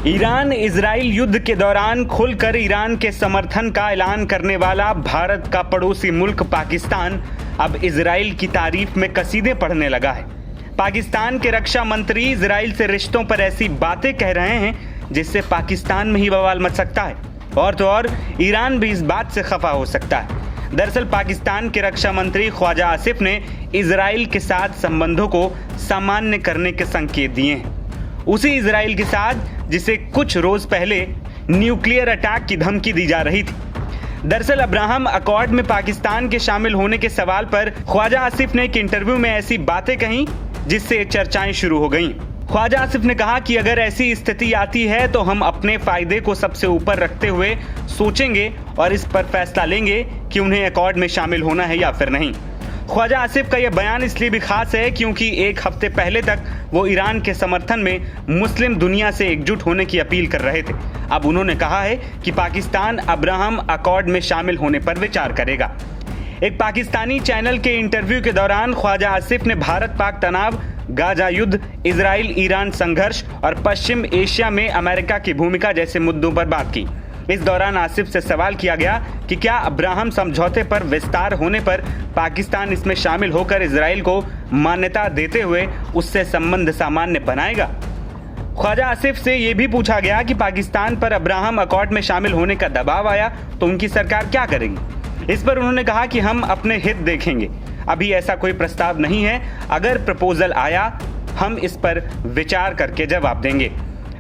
Iran Israel युद्ध के दौरान खुलकर ईरान के समर्थन का ऐलान करने वाला भारत का पड़ोसी मुल्क पाकिस्तान अब इजराइल की तारीफ में कसीदे पढ़ने लगा है। पाकिस्तान के रक्षा मंत्री इजराइल से रिश्तों पर ऐसी बातें कह रहे हैं जिससे पाकिस्तान में ही बवाल मच सकता है और तो और ईरान भी इस बात से खफा हो सकता है। दरअसल पाकिस्तान के रक्षा मंत्री ख्वाजा आसिफ ने इजराइल के साथ संबंधों को सामान्य करने के संकेत दिए हैं, उसी इजराइल के साथ जिसे कुछ रोज पहले न्यूक्लियर अटैक की धमकी दी जा रही थी। दरअसल अब्राहम अकॉर्ड में पाकिस्तान के शामिल होने के सवाल पर ख्वाजा आसिफ ने एक इंटरव्यू में ऐसी बातें कहीं जिससे चर्चाएं शुरू हो गईं। ख्वाजा आसिफ ने कहा कि अगर ऐसी स्थिति आती है तो हम अपने फायदे को सबसे ऊपर रखते हुए सोचेंगे और इस पर फैसला लेंगे कि उन्हें अकॉर्ड में शामिल होना है या फिर नहीं। ख्वाजा आसिफ का यह बयान इसलिए भी खास है क्योंकि एक हफ्ते पहले तक वो ईरान के समर्थन में मुस्लिम दुनिया से एकजुट होने की अपील कर रहे थे। अब उन्होंने कहा है कि पाकिस्तान अब्राहम अकॉर्ड में शामिल होने पर विचार करेगा। एक पाकिस्तानी चैनल के इंटरव्यू के दौरान ख्वाजा आसिफ ने भारत पाक तनाव, गाजा युद्ध, इजराइल ईरान संघर्ष और पश्चिम एशिया में अमेरिका की भूमिका जैसे मुद्दों पर बात की। इस दौरान आसिफ से सवाल किया गया कि क्या अब्राहम समझौते पर विस्तार होने पर पाकिस्तान इसमें शामिल होकर इजराइल को मान्यता देते हुए उससे संबंध सामान्य बनाएगा। ख्वाजा आसिफ से यह भी पूछा गया कि पाकिस्तान पर अब्राहम अकॉर्ड में शामिल होने का दबाव आया तो उनकी सरकार क्या करेगी। इस पर उन्होंने कहा कि हम अपने हित देखेंगे, अभी ऐसा कोई प्रस्ताव नहीं है, अगर प्रपोजल आया हम इस पर विचार करके जवाब देंगे।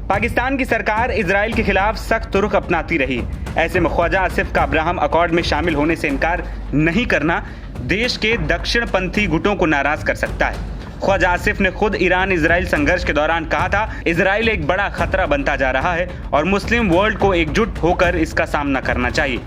पाकिस्तान की सरकार इजराइल के खिलाफ सख्त रुख अपनाती रही। ऐसे में ख्वाजा आसिफ का अब्राहम अकॉर्ड में शामिल होने से इनकार नहीं करना देश के दक्षिणपंथी गुटों को नाराज कर सकता है। ख्वाजा आसिफ ने खुद ईरान इजराइल संघर्ष के दौरान कहा था, इजराइल एक बड़ा खतरा बनता जा रहा है और मुस्लिम वर्ल्ड को एकजुट होकर इसका सामना करना चाहिए।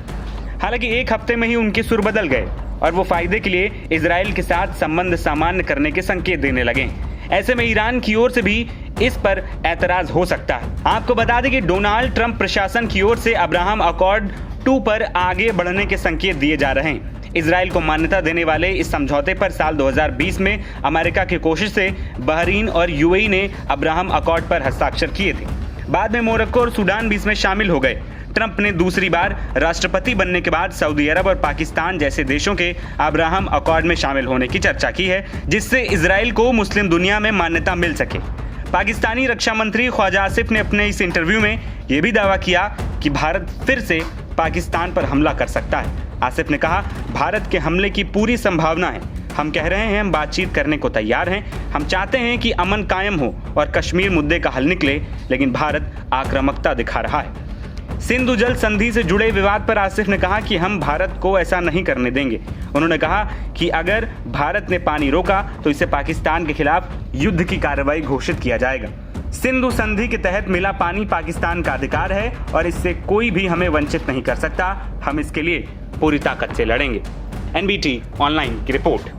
हालांकि एक हफ्ते में ही उनके सुर बदल गए और वो फायदे के लिए इजराइल के साथ संबंध सामान्य करने के संकेत देने लगे। ऐसे में ईरान की ओर से भी इस पर ऐतराज हो सकता है। आपको बता दें कि डोनाल्ड ट्रंप प्रशासन की ओर से अब्राहम अकॉर्ड 2 पर आगे बढ़ने के संकेत दिए जा रहे हैं। इजराइल को मान्यता देने वाले इस समझौते पर साल 2020 में अमेरिका की कोशिश से बहरीन और यूएई ने अब्राहम अकॉर्ड पर हस्ताक्षर किए थे। बाद में मोरक्को और सूडान भी इसमें शामिल हो गए। ट्रंप ने दूसरी बार राष्ट्रपति बनने के बाद सऊदी अरब और पाकिस्तान जैसे देशों के अब्राहम अकॉर्ड में शामिल होने की चर्चा की है, जिससे इजराइल को मुस्लिम दुनिया में मान्यता मिल सके। पाकिस्तानी रक्षा मंत्री ख्वाजा आसिफ ने अपने इस इंटरव्यू में यह भी दावा किया कि भारत फिर से पाकिस्तान पर हमला कर सकता है। आसिफ ने कहा, भारत के हमले की पूरी संभावना है। हम कह रहे हैं हम बातचीत करने को तैयार हैं। हम चाहते हैं कि अमन कायम हो और कश्मीर मुद्दे का हल निकले, लेकिन भारत आक्रामकता दिखा रहा है। सिंधु जल संधि से जुड़े विवाद पर आसिफ ने कहा कि हम भारत को ऐसा नहीं करने देंगे। उन्होंने कहा कि अगर भारत ने पानी रोका तो इसे पाकिस्तान के खिलाफ युद्ध की कार्रवाई घोषित किया जाएगा। सिंधु संधि के तहत मिला पानी पाकिस्तान का अधिकार है और इससे कोई भी हमें वंचित नहीं कर सकता। हम इसके लिए पूरी ताकत से लड़ेंगे। NBT ऑनलाइन की रिपोर्ट।